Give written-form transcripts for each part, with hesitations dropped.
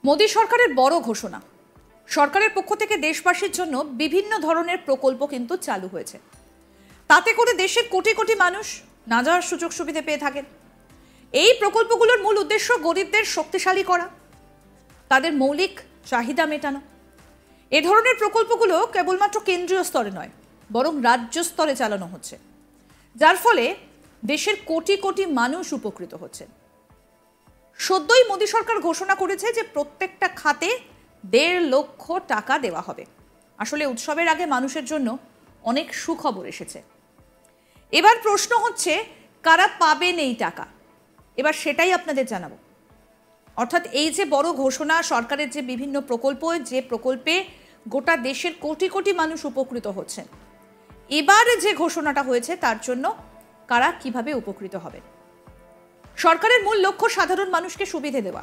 মোদী সরকারের বড় ঘোষণা। সরকারের পক্ষ থেকে দেশবাসীর জন্য বিভিন্ন ধরনের প্রকল্প কিন্তু চালু হয়েছে। তাতে করে দেশের কোটি কোটি মানুষ নানা সুযোগ সুবিধা পেয়ে থাকেন। এই প্রকল্পগুলোর মূল উদ্দেশ্য গরিবদের শক্তিশালী করা, তাদের মৌলিক চাহিদা মেটানো। এ ধরনের প্রকল্পগুলো কেবলমাত্র কেন্দ্রীয় স্তরে নয়, বরং রাজ্য স্তরে চালানো হচ্ছে, যার ফলে দেশের কোটি কোটি মানুষ উপকৃত হচ্ছেন। সদ্যই মোদী সরকার ঘোষণা করেছে যে প্রত্যেকটা খাতে 1.5 লক্ষ টাকা দেওয়া হবে। আসলে উৎসবের আগে মানুষের জন্য অনেক সুখবর এসেছে। এবার প্রশ্ন হচ্ছে, কারা পাবেন এই টাকা? এবার সেটাই আপনাদের জানাবো। অর্থাৎ এই যে বড় ঘোষণা, সরকারের যে বিভিন্ন প্রকল্প, যে প্রকল্পে গোটা দেশের কোটি কোটি মানুষ উপকৃত হচ্ছেন, এবার যে ঘোষণাটা হয়েছে তার জন্য কারা কিভাবে উপকৃত হবে। সরকারের মূল লক্ষ্য সাধারণ মানুষকে সুবিধে দেওয়া।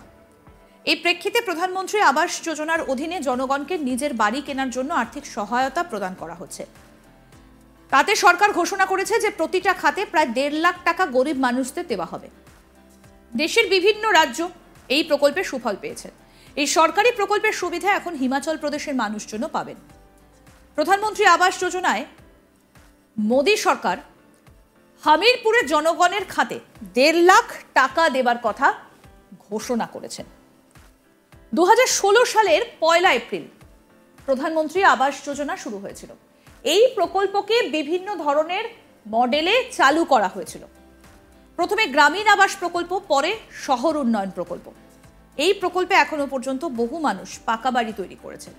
এই প্রেক্ষিতে প্রধানমন্ত্রী আবাস যোজনার অধীনে জনগণকে নিজের বাড়ি কেনার জন্য আর্থিক সহায়তা প্রদান করা হচ্ছে। তাতে সরকার ঘোষণা করেছে যে প্রতিটা খাতে প্রায় 1.5 লাখ টাকা গরিব মানুষদের দেওয়া হবে। দেশের বিভিন্ন রাজ্য এই প্রকল্পের সুফল পেয়েছে। এই সরকারি প্রকল্পের সুবিধা এখন হিমাচল প্রদেশের মানুষজন পাবেন। প্রধানমন্ত্রী আবাস যোজনায় মোদী সরকার হামিরপুরের জনগণের খাতে 1.5 লাখ টাকা দেবার কথা ঘোষণা করেছেন। 2016 সালের 1 এপ্রিল প্রধানমন্ত্রী আবাস যোজনা শুরু হয়েছিল। এই প্রকল্পকে বিভিন্ন ধরনের মডেলে চালু করা হয়েছিল। প্রথমে গ্রামীণ আবাস প্রকল্প, পরে শহর উন্নয়ন প্রকল্প। এই প্রকল্পে এখনো পর্যন্ত বহু মানুষ পাকা বাড়ি তৈরি করেছেন।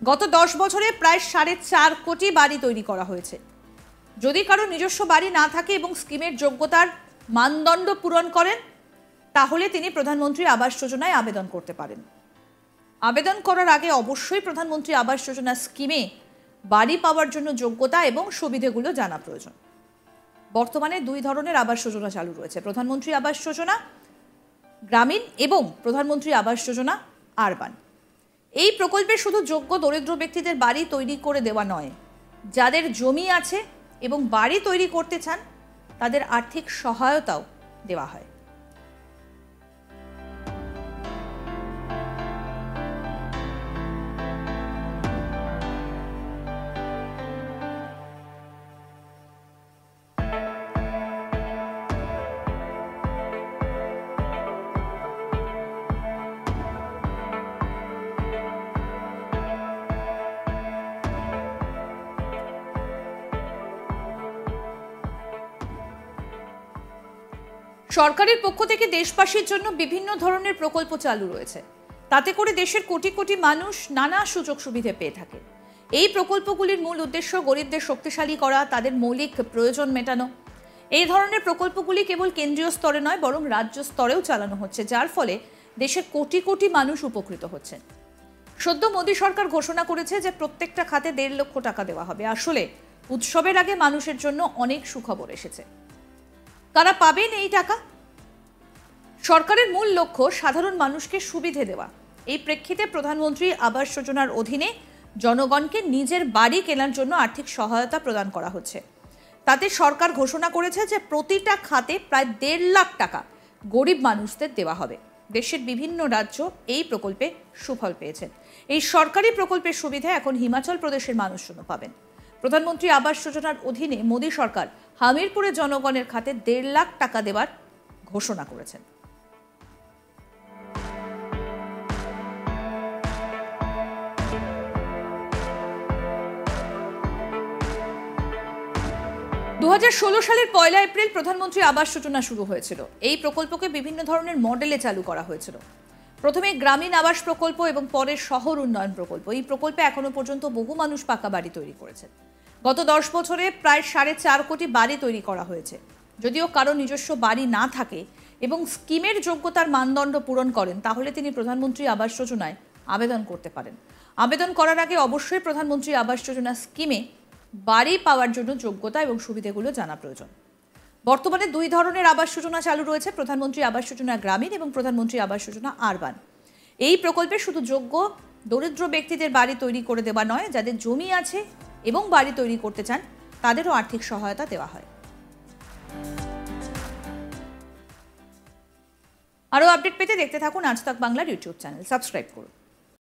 গত 10 বছরে প্রায় 4.5 কোটি বাড়ি তৈরি করা হয়েছে। যদি কারো নিজস্ব বাড়ি না থাকে এবং স্কিমের যোগ্যতার মানদণ্ড পূরণ করেন, তাহলে তিনি প্রধানমন্ত্রী আবাস যোজনায় আবেদন করতে পারেন। আবেদন করার আগে অবশ্যই প্রধানমন্ত্রী আবাস যোজনা স্কিমে বাড়ি পাওয়ার জন্য যোগ্যতা এবং সুবিধাগুলো জানা প্রয়োজন। বর্তমানে 2 ধরনের আবাস যোজনা চালু রয়েছে: প্রধানমন্ত্রী আবাস যোজনা গ্রামীণ এবং প্রধানমন্ত্রী আবাস যোজনা আরবান। এই প্রকল্পে শুধু যোগ্য দরিদ্র ব্যক্তিদের বাড়ি তৈরি করে দেওয়া নয়, যাদের জমি আছে এবং বাড়ি তৈরি করতে চান তাদের আর্থিক সহায়তাও দেওয়া হয়। সরকারের পক্ষ থেকে দেশবাসীর জন্য বিভিন্ন ধরনের প্রকল্প চালু রয়েছে। তাতে করে দেশের কোটি কোটি মানুষ নানা সুযোগ সুবিধা পেয়ে থাকে। এই প্রকল্পগুলির মূল উদ্দেশ্য গরিবদের শক্তিশালী করা, তাদের মৌলিক প্রয়োজন মেটানো। এই ধরনের প্রকল্পগুলি কেবল কেন্দ্রীয় স্তরে নয়, বরং রাজ্য স্তরেও চালানো হচ্ছে, যার ফলে দেশের কোটি কোটি মানুষ উপকৃত হচ্ছেন। সদ্য মোদী সরকার ঘোষণা করেছে যে প্রত্যেকটা খাতে 1.5 লক্ষ টাকা দেওয়া হবে। আসলে উৎসবের আগে মানুষের জন্য অনেক সুখবর এসেছে। কারা পাবেন এই টাকা? সরকারের মূল লক্ষ্য সাধারণ মানুষকে সুবিধে দেওয়া। এই প্রেক্ষিতে প্রধানমন্ত্রী আবাস যোজনার অধীনে জনগণকে নিজের বাড়ি কেনার জন্য আর্থিক সহায়তা প্রদান করা হচ্ছে। তাতে সরকার ঘোষণা করেছে যে প্রতিটা খাতে প্রায় 1.5 লাখ টাকা গরিব মানুষদের দেওয়া হবে। দেশের বিভিন্ন রাজ্য এই প্রকল্পে সুফল পেয়েছেন। এই সরকারি প্রকল্পের সুবিধা এখন হিমাচল প্রদেশের মানুষজন পাবেন। প্রধানমন্ত্রী আবাস যোজনার অধীনে মোদী সরকার হামিরপুরের জনগণের খাতে 1.5 লাখ টাকা দেওয়ার ঘোষণা করেছেন। দু 2016 সালের 1 এপ্রিল প্রধানমন্ত্রী আবাস যোজনা শুরু হয়েছিল। এই প্রকল্পকে বিভিন্ন ধরনের মডেলে চালু করা হয়েছিল। প্রথমে গ্রামীণ আবাস প্রকল্প এবং পরে শহর উন্নয়ন প্রকল্প। এই প্রকল্পে এখনো পর্যন্ত বহু মানুষ পাকা বাড়ি তৈরি করেছেন। গত 10 বছরে প্রায় 4.5 কোটি বাড়ি তৈরি করা হয়েছে। যদিও কারো নিজস্ব বাড়ি না থাকে এবং স্কিমের যোগ্যতার মানদণ্ড পূরণ করেন, তাহলে তিনি প্রধানমন্ত্রী আবাস যোজনায় আবেদন করতে পারেন। আবেদন করার আগে অবশ্যই প্রধানমন্ত্রী আবাস যোজনা স্কিমে বাড়ি পাওয়ার জন্য যোগ্যতা এবং সুবিধাগুলো জানা প্রয়োজন। বর্তমানে 2 ধরনের আবাস যোজনা চালু রয়েছে: প্রধানমন্ত্রী আবাস যোজনা গ্রামীণ এবং প্রধানমন্ত্রী আবাস যোজনা আরবান। এই প্রকল্পে শুধু যোগ্য দরিদ্র ব্যক্তিদের বাড়ি তৈরি করে দেওয়া নয়, যাদের জমি আছে এবং বাড়ি তৈরি করতে চান তাদেরও আর্থিক সহায়তা দেওয়া হয়। আরও আপডেট পেতে দেখতে থাকুন আজ তাক বাংলার ইউটিউব চ্যানেল, সাবস্ক্রাইব করুন।